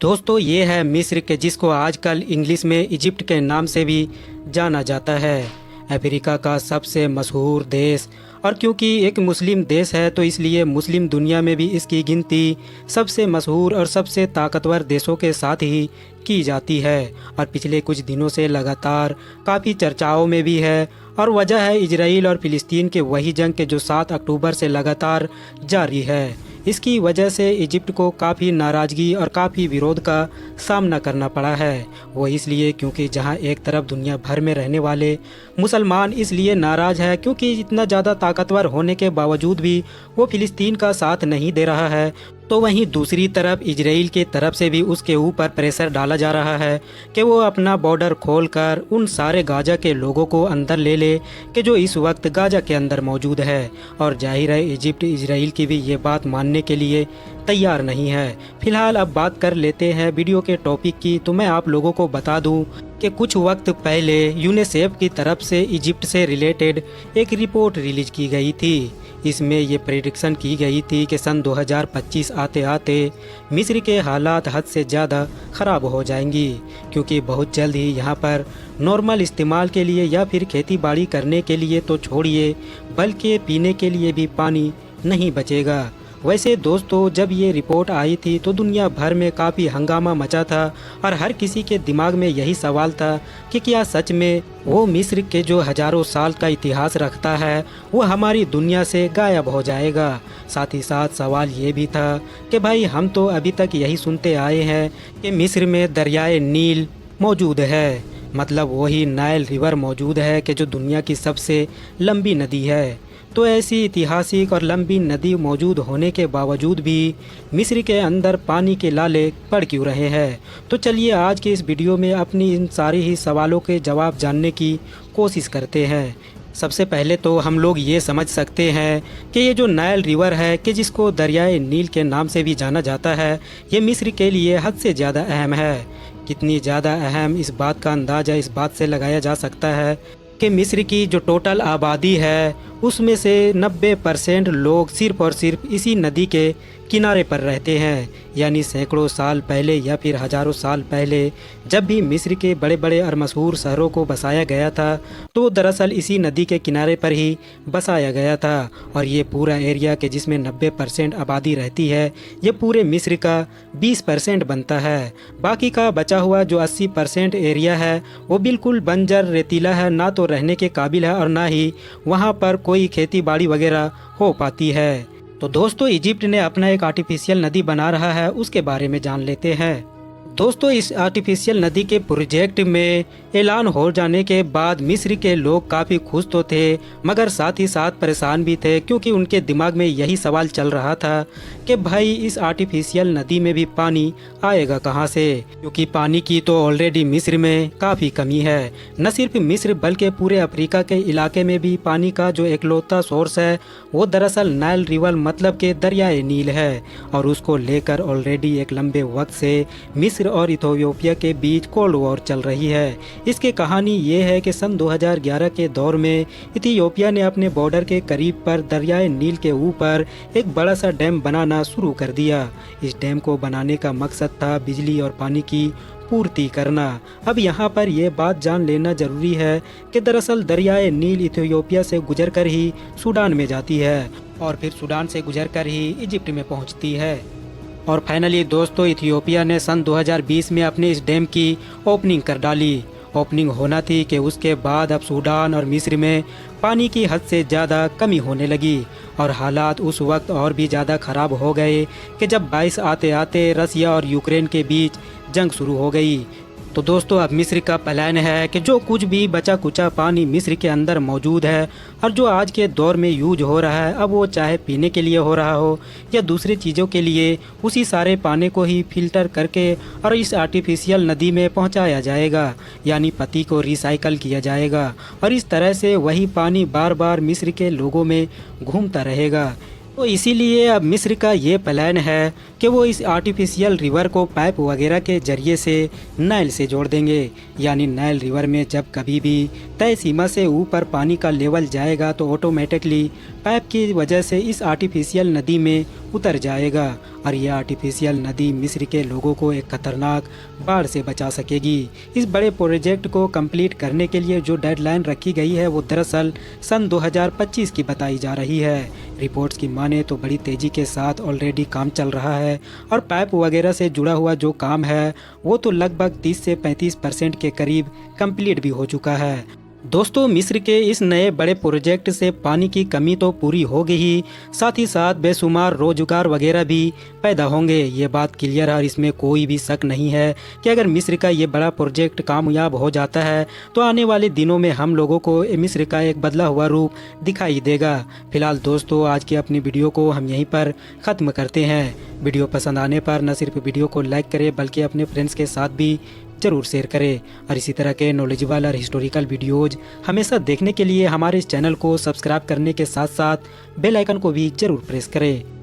दोस्तों ये है मिस्र के जिसको आजकल इंग्लिश में इजिप्ट के नाम से भी जाना जाता है। अफ्रीका का सबसे मशहूर देश और क्योंकि एक मुस्लिम देश है तो इसलिए मुस्लिम दुनिया में भी इसकी गिनती सबसे मशहूर और सबसे ताकतवर देशों के साथ ही की जाती है और पिछले कुछ दिनों से लगातार काफ़ी चर्चाओं में भी है। और वजह है इजराइल और फ़िलिस्तीन के वही जंग के जो 7 अक्टूबर से लगातार जारी है। इसकी वजह से इजिप्ट को काफ़ी नाराज़गी और काफ़ी विरोध का सामना करना पड़ा है। वो इसलिए क्योंकि जहां एक तरफ दुनिया भर में रहने वाले मुसलमान इसलिए नाराज़ है क्योंकि इतना ज़्यादा ताकतवर होने के बावजूद भी वो फ़िलिस्तीन का साथ नहीं दे रहा है, तो वहीं दूसरी तरफ इजराइल की तरफ से भी उसके ऊपर प्रेशर डाला जा रहा है कि वो अपना बॉर्डर खोलकर उन सारे गाजा के लोगों को अंदर ले ले कि जो इस वक्त गाजा के अंदर मौजूद है। और जाहिर है इजिप्ट इजराइल की भी ये बात मानने के लिए तैयार नहीं है। फिलहाल अब बात कर लेते हैं वीडियो के टॉपिक की। तो मैं आप लोगों को बता दूं कि कुछ वक्त पहले यूनिसेफ की तरफ से इजिप्ट से रिलेटेड एक रिपोर्ट रिलीज की गई थी। इसमें ये प्रेडिक्शन की गई थी कि सन 2025 आते आते मिस्र के हालात हद से ज़्यादा ख़राब हो जाएंगी क्योंकि बहुत जल्द ही यहाँ पर नॉर्मल इस्तेमाल के लिए या फिर खेती बाड़ी करने के लिए तो छोड़िए बल्कि पीने के लिए भी पानी नहीं बचेगा। वैसे दोस्तों जब ये रिपोर्ट आई थी तो दुनिया भर में काफ़ी हंगामा मचा था और हर किसी के दिमाग में यही सवाल था कि क्या सच में वो मिस्र के जो हज़ारों साल का इतिहास रखता है वो हमारी दुनिया से गायब हो जाएगा। साथ ही साथ सवाल ये भी था कि भाई हम तो अभी तक यही सुनते आए हैं कि मिस्र में दरियाए नील मौजूद है, मतलब वही नाइल रिवर मौजूद है कि जो दुनिया की सबसे लंबी नदी है। तो ऐसी ऐतिहासिक और लंबी नदी मौजूद होने के बावजूद भी मिस्र के अंदर पानी के लाले पड़ क्यों रहे हैं। तो चलिए आज के इस वीडियो में अपनी इन सारी ही सवालों के जवाब जानने की कोशिश करते हैं। सबसे पहले तो हम लोग ये समझ सकते हैं कि ये जो नाइल रिवर है कि जिसको दरियाए नील के नाम से भी जाना जाता है, ये मिस्र के लिए हद से ज़्यादा अहम है। कितनी ज़्यादा अहम इस बात का अंदाज़ा इस बात से लगाया जा सकता है कि मिस्र की जो टोटल आबादी है उसमें से 90% लोग सिर्फ़ और सिर्फ इसी नदी के किनारे पर रहते हैं। यानी सैकड़ों साल पहले या फिर हज़ारों साल पहले जब भी मिस्र के बड़े बड़े और मशहूर शहरों को बसाया गया था तो दरअसल इसी नदी के किनारे पर ही बसाया गया था। और ये पूरा एरिया के जिसमें 90% आबादी रहती है ये पूरे मिस्र का 20% बनता है। बाकी का बचा हुआ जो 80% एरिया है वो बिल्कुल बंजर रेतीला है, ना तो रहने के काबिल है और ना ही वहाँ पर कोई खेती बाड़ी वगैरह हो पाती है। तो दोस्तों इजिप्ट ने अपना एक आर्टिफिशियल नदी बना रहा है, उसके बारे में जान लेते हैं। दोस्तों इस आर्टिफिशियल नदी के प्रोजेक्ट में ऐलान हो जाने के बाद मिस्र के लोग काफ़ी खुश तो थे मगर साथ ही साथ परेशान भी थे क्योंकि उनके दिमाग में यही सवाल चल रहा था कि भाई इस आर्टिफिशियल नदी में भी पानी आएगा कहाँ से, क्योंकि पानी की तो ऑलरेडी मिस्र में काफ़ी कमी है। न सिर्फ मिस्र बल्कि पूरे अफ्रीका के इलाके में भी पानी का जो एकलौता सोर्स है वो दरअसल नाइल रिवर मतलब के दरियाए नील है और उसको लेकर ऑलरेडी एक लंबे वक्त से मिस्र और इथियोपिया के बीच कोल्ड वॉर चल रही है। इसकी कहानी ये है कि सन 2011 के दौर में इथियोपिया ने अपने बॉर्डर के करीब पर दरियाए नील के ऊपर एक बड़ा सा डैम बनाना शुरू कर दिया। इस डैम को बनाने का मकसद था बिजली और पानी की पूर्ति करना। अब यहाँ पर यह बात जान लेना जरूरी है कि दरअसल दरियाए नील इथियोपिया से गुजरकर ही सूडान में जाती है और फिर सूडान से गुजरकर ही इजिप्ट में पहुँचती है। और फाइनली दोस्तों इथियोपिया ने सन 2020 में अपने इस डैम की ओपनिंग कर डाली। ओपनिंग होना थी कि उसके बाद अब सूडान और मिस्र में पानी की हद से ज़्यादा कमी होने लगी और हालात उस वक्त और भी ज़्यादा ख़राब हो गए कि जब 22 आते आते रसिया और यूक्रेन के बीच जंग शुरू हो गई। तो दोस्तों अब मिस्र का प्लान है कि जो कुछ भी बचा कुचा पानी मिस्र के अंदर मौजूद है और जो आज के दौर में यूज हो रहा है, अब वो चाहे पीने के लिए हो रहा हो या दूसरी चीज़ों के लिए, उसी सारे पानी को ही फिल्टर करके और इस आर्टिफिशियल नदी में पहुंचाया जाएगा। यानी पत्ती को रिसाइकल किया जाएगा और इस तरह से वही पानी बार बार मिस्र के लोगों में घूमता रहेगा। तो इसीलिए अब मिस्र का ये प्लान है कि वो इस आर्टिफिशियल रिवर को पाइप वगैरह के ज़रिए से नाइल से जोड़ देंगे। यानी नाइल रिवर में जब कभी भी तय सीमा से ऊपर पानी का लेवल जाएगा तो ऑटोमेटिकली पाइप की वजह से इस आर्टिफिशियल नदी में उतर जाएगा और यह आर्टिफिशियल नदी मिस्र के लोगों को एक खतरनाक बाढ़ से बचा सकेगी। इस बड़े प्रोजेक्ट को कंप्लीट करने के लिए जो डेडलाइन रखी गई है वो दरअसल सन 2025 की बताई जा रही है। रिपोर्ट्स की माने तो बड़ी तेज़ी के साथ ऑलरेडी काम चल रहा है और पाइप वगैरह से जुड़ा हुआ जो काम है वो तो लगभग 30 से 35% के करीब कंप्लीट भी हो चुका है। दोस्तों, मिस्र के इस नए बड़े प्रोजेक्ट से पानी की कमी तो पूरी होगी ही, साथ ही साथ बेशुमार रोजगार वगैरह भी पैदा होंगे। ये बात क्लियर है और इसमें कोई भी शक नहीं है कि अगर मिस्र का ये बड़ा प्रोजेक्ट कामयाब हो जाता है तो आने वाले दिनों में हम लोगों को मिस्र का एक बदला हुआ रूप दिखाई देगा। फिलहाल दोस्तों, आज की अपनी वीडियो को हम यहीं पर ख़त्म करते हैं। वीडियो पसंद आने पर न सिर्फ वीडियो को लाइक करें बल्कि अपने फ्रेंड्स के साथ भी ज़रूर शेयर करें और इसी तरह के नॉलेजेबल और हिस्टोरिकल वीडियोज़ हमेशा देखने के लिए हमारे इस चैनल को सब्सक्राइब करने के साथ साथ बेल आइकन को भी ज़रूर प्रेस करें।